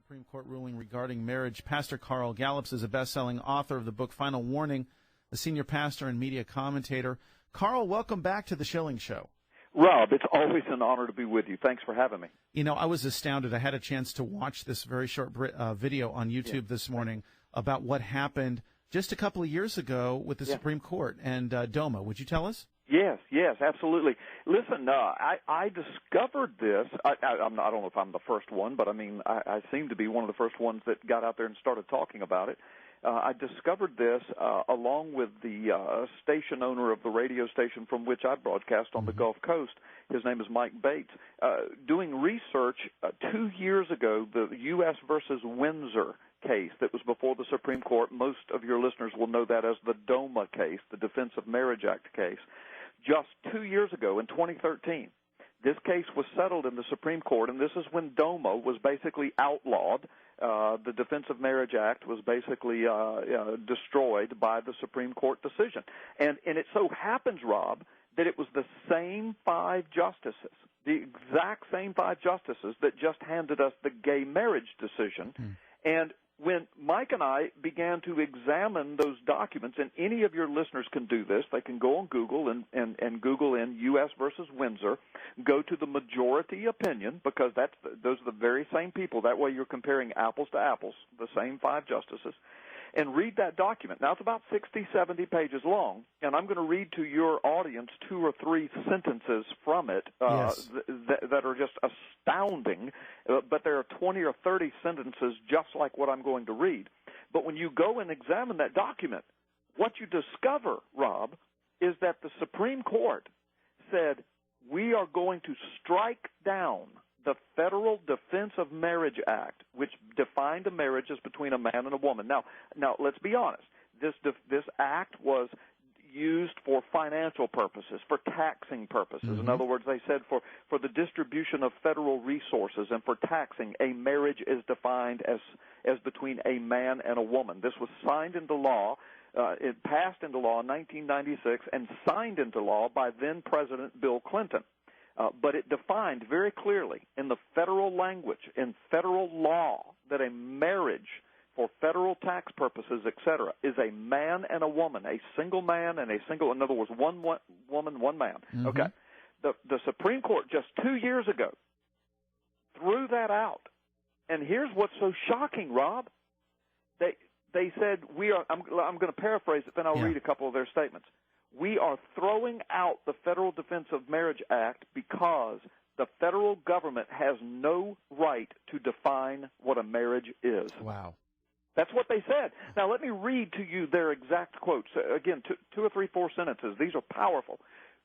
Supreme Court ruling regarding marriage. Pastor Carl Gallups is a best-selling author of the book Final Warning, a senior pastor and media commentator. Carl, welcome back to the Schilling Show. Rob, it's always an honor to be with you. Thanks for having me. You know, I was astounded. I had a chance to watch this very short video on YouTube this morning about what happened just a couple of years ago with the Supreme Court and DOMA. Would you tell us? Yes, absolutely. Listen, I discovered this. I don't know if I'm the first one, but I seem to be one of the first ones that got out there and started talking about it. I discovered this along with the station owner of the radio station from which I broadcast on the Gulf Coast. His name is Mike Bates. Doing research 2 years ago, the U.S. versus Windsor case that was before the Supreme Court. Most of your listeners will know that as the DOMA case, the Defense of Marriage Act case. Just 2 years ago, in 2013, this case was settled in the Supreme Court, and this is when DOMA was basically outlawed. The Defense of Marriage Act was basically destroyed by the Supreme Court decision. And it so happens, Rob, that it was the same five justices, the exact same five justices that just handed us the gay marriage decision. And when Mike and I began to examine those documents, and any of your listeners can do this, they can go on Google and Google in U.S. versus Windsor, go to the majority opinion, because those are the very same people. That way you're comparing apples to apples, the same five justices, and read that document. Now, it's about 60, 70 pages long, and I'm going to read to your audience 2 or 3 sentences from it that are just astounding, but there are 20 or 30 sentences just like what I'm going to read. But when you go and examine that document, what you discover, Rob, is that the Supreme Court said, we are going to strike down the Federal Defense of Marriage Act, which defined a marriage as between a man and a woman. Now, let's be honest. This act was used for financial purposes, for taxing purposes. In other words, they said for the distribution of federal resources and for taxing, a marriage is defined as between a man and a woman. This was signed into law. It passed into law in 1996 and signed into law by then-President Bill Clinton. But it defined very clearly in the federal language, in federal law, that a marriage for federal tax purposes, etc., is a man and a woman, a single man and a single, in other words, one woman, one man. Okay. The Supreme Court just 2 years ago threw that out. And here's what's so shocking, Rob. They said, I'm going to paraphrase it, then I'll read a couple of their statements. We are throwing out the Federal Defense of Marriage Act because the federal government has no right to define what a marriage is. Wow. That's what they said. Now, let me read to you their exact quotes. Again, 2 or 3, 4 sentences. These are powerful.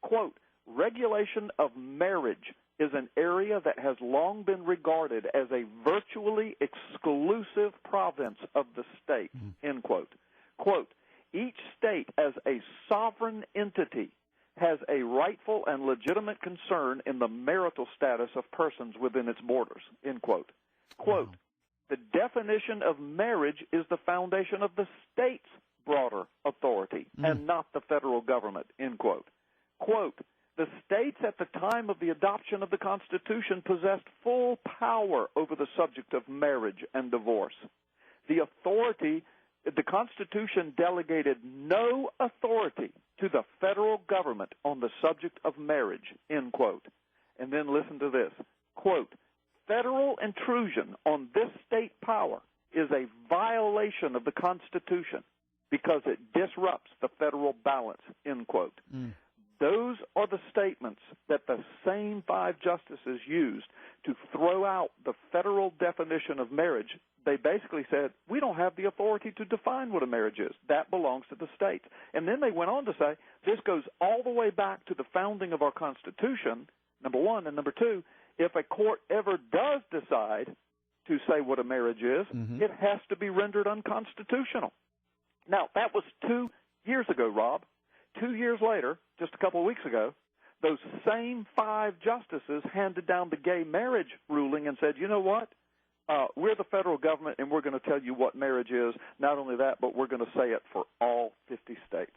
Quote, regulation of marriage is an area that has long been regarded as a virtually exclusive province of the state, end quote. Quote, each state as a sovereign entity has a rightful and legitimate concern in the marital status of persons within its borders, end quote. Quote, the definition of marriage is the foundation of the state's broader authority and not the federal government, end quote. Quote, the states at the time of the adoption of the Constitution possessed full power over the subject of marriage and divorce. The Constitution delegated no authority to the federal government on the subject of marriage, end quote. And then listen to this, quote, federal intrusion on this state power is a violation of the Constitution because it disrupts the federal balance, end quote. Those are the statements that the same five justices used to throw out the federal definition of marriage. They basically said, we don't have the authority to define what a marriage is. That belongs to the states. And then they went on to say, this goes all the way back to the founding of our Constitution, number one, and number two, if a court ever does decide to say what a marriage is, it has to be rendered unconstitutional. Now, that was 2 years ago, Rob. 2 years later, just a couple of weeks ago, those same five justices handed down the gay marriage ruling and said, you know what? We're the federal government, and we're going to tell you what marriage is. Not only that, but we're going to say it for all 50 states.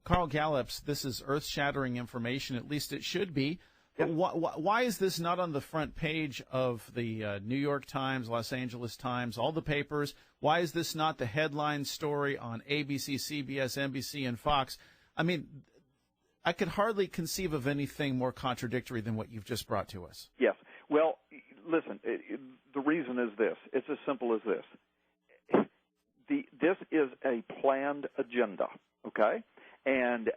Carl Gallups, this is earth-shattering information, at least it should be. But why is this not on the front page of the New York Times, Los Angeles Times, all the papers? Why is this not the headline story on ABC, CBS, NBC, and Fox? I mean, I could hardly conceive of anything more contradictory than what you've just brought to us. Yes. Well, listen, the reason is this. It's as simple as this. This is a planned agenda, okay? And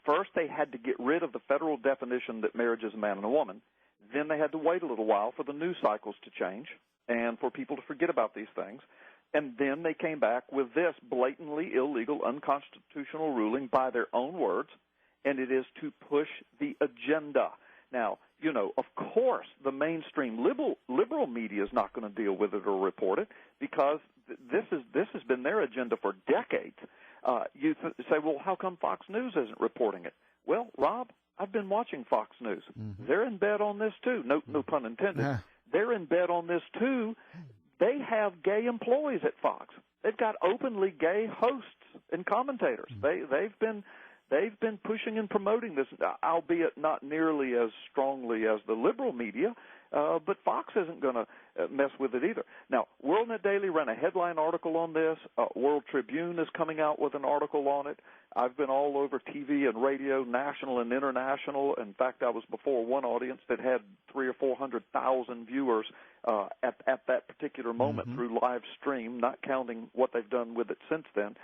first they had to get rid of the federal definition that marriage is a man and a woman. Then they had to wait a little while for the news cycles to change and for people to forget about these things. And then they came back with this blatantly illegal, unconstitutional ruling by their own words, and it is to push the agenda. Now, you know, of course, the mainstream liberal media is not going to deal with it or report it because this has been their agenda for decades. You say, well, how come Fox News isn't reporting it? Well, Rob, I've been watching Fox News. Mm-hmm. They're in bed on this too. No pun intended. They're in bed on this too. They have gay employees at Fox. They've got openly gay hosts and commentators. Mm-hmm. They've been pushing and promoting this, albeit not nearly as strongly as the liberal media, but Fox isn't going to mess with it either. Now, WorldNet Daily ran a headline article on this. World Tribune is coming out with an article on it. I've been all over TV and radio, national and international. In fact, I was before one audience that had 300,000 or 400,000 viewers at that particular moment mm-hmm. through live stream, not counting what they've done with it since then.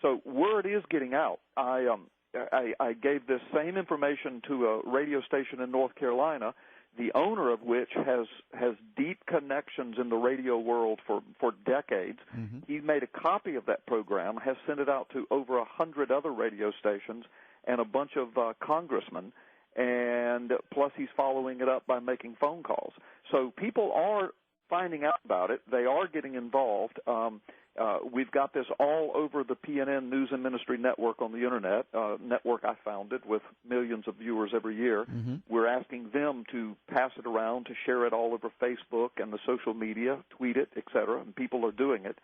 So word is getting out. I gave this same information to a radio station in North Carolina, the owner of which has deep connections in the radio world for decades. Mm-hmm. He made a copy of that program, has sent it out to over 100 other radio stations and a bunch of congressmen, and plus he's following it up by making phone calls. So people are finding out about it. They are getting involved. We've got this all over the PNN News and Ministry Network on the Internet, network I founded with millions of viewers every year. Mm-hmm. We're asking them to pass it around, to share it all over Facebook and the social media, tweet it, et cetera, and people are doing it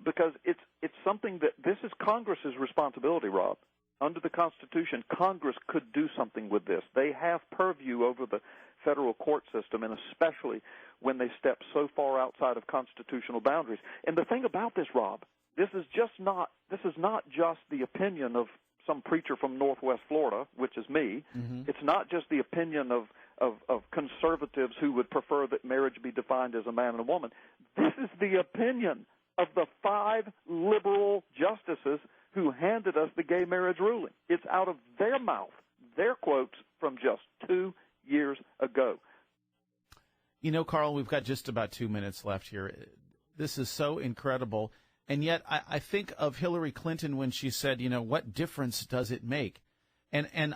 because it's something that this is Congress's responsibility, Rob. Under the Constitution, Congress could do something with this. They have purview over the federal court system, and especially when they step so far outside of constitutional boundaries. And the thing about this, Rob, this is not just the opinion of some preacher from Northwest Florida, which is me. Mm-hmm. It's not just the opinion of conservatives who would prefer that marriage be defined as a man and a woman. This is the opinion of the 5 liberal justices who handed us the gay marriage ruling. It's out of their mouth, their quotes from just 2 years ago. You know, Carl, we've got just about 2 minutes left here. This is so incredible. And yet I think of Hillary Clinton when she said, you know, what difference does it make? And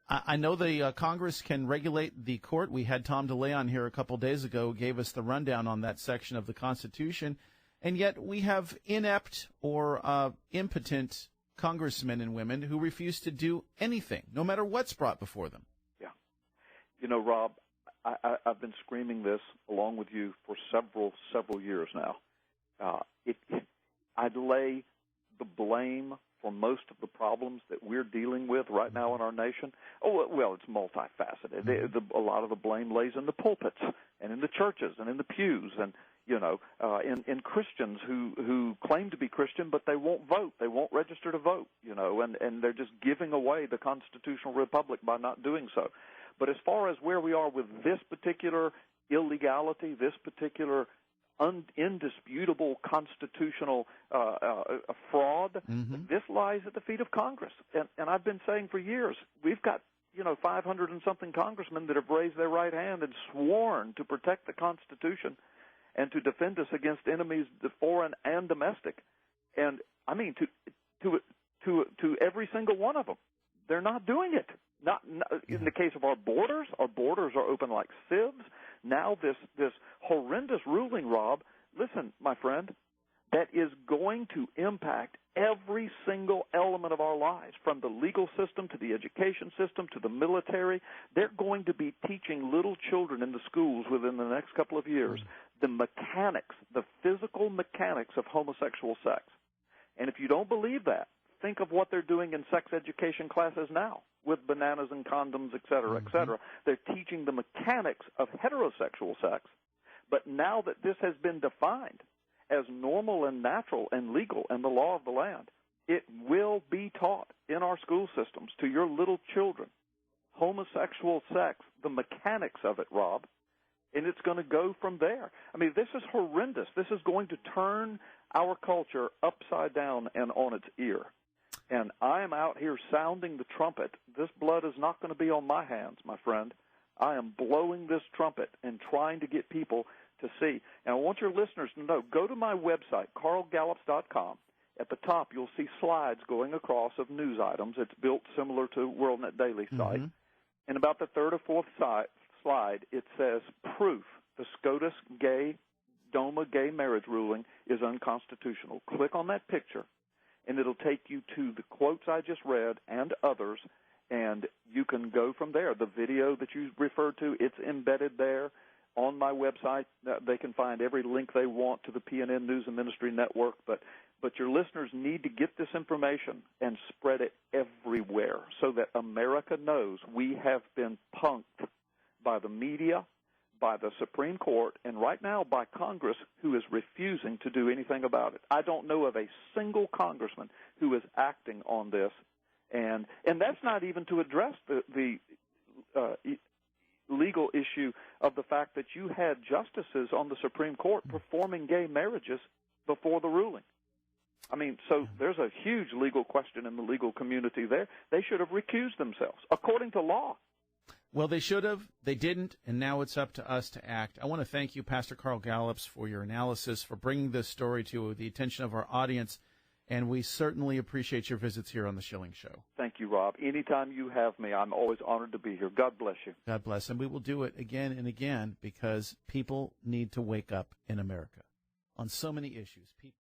I know the Congress can regulate the court. We had Tom DeLay on here a couple days ago who gave us the rundown on that section of the Constitution. And yet we have inept or impotent congressmen and women who refuse to do anything, no matter what's brought before them. Yeah. You know, Rob, I've been screaming this along with you for several years now. I'd lay the blame for most of the problems that we're dealing with right now in our nation. Oh, well, it's multifaceted. A lot of the blame lays in the pulpits and in the churches and in the pews and, you know, in Christians who claim to be Christian, but they won't vote. They won't register to vote, you know, and they're just giving away the constitutional republic by not doing so. But as far as where we are with this particular illegality, this particular indisputable constitutional fraud, this lies at the feet of Congress. And I've been saying for years, we've got, you know, 500 and something congressmen that have raised their right hand and sworn to protect the Constitution and to defend us against enemies, foreign and domestic. And I mean, to every single one of them, they're not doing it. Not in the case of our borders are open like sieves. Now this horrendous ruling, Rob, listen, my friend, that is going to impact every single element of our lives, from the legal system to the education system to the military. They're going to be teaching little children in the schools within the next couple of years the mechanics, the physical mechanics of homosexual sex. And if you don't believe that, think of what they're doing in sex education classes now. with bananas and condoms, et cetera, et cetera. They're teaching the mechanics of heterosexual sex. But now that this has been defined as normal and natural and legal and the law of the land, it will be taught in our school systems to your little children. Homosexual sex, the mechanics of it, Rob, and it's going to go from there. I mean, this is horrendous. This is going to turn our culture upside down and on its ear. And I am out here sounding the trumpet. This blood is not going to be on my hands, my friend. I am blowing this trumpet and trying to get people to see. And I want your listeners to know, go to my website, carlgallups.com. At the top, you'll see slides going across of news items. It's built similar to WorldNet Daily site. And about the third or fourth slide, it says proof the SCOTUS DOMA gay marriage ruling is unconstitutional. Click on that picture, and it'll take you to the quotes I just read and others, and you can go from there. The video that you referred to, it's embedded there on my website. They can find every link they want to the PNN News and Ministry Network, but your listeners need to get this information and spread it everywhere so that America knows we have been punked by the media, by the Supreme Court, and right now by Congress, who is refusing to do anything about it. I don't know of a single congressman who is acting on this, and that's not even to address the legal issue of the fact that you had justices on the Supreme Court performing gay marriages before the ruling. I mean, so there's a huge legal question in the legal community there. They should have recused themselves, according to law. Well, they should have. They didn't, and now it's up to us to act. I want to thank you, Pastor Carl Gallups, for your analysis, for bringing this story to the attention of our audience, and we certainly appreciate your visits here on the Schilling Show. Thank you, Rob. Anytime you have me, I'm always honored to be here. God bless you. God bless, and we will do it again and again because people need to wake up in America on so many issues.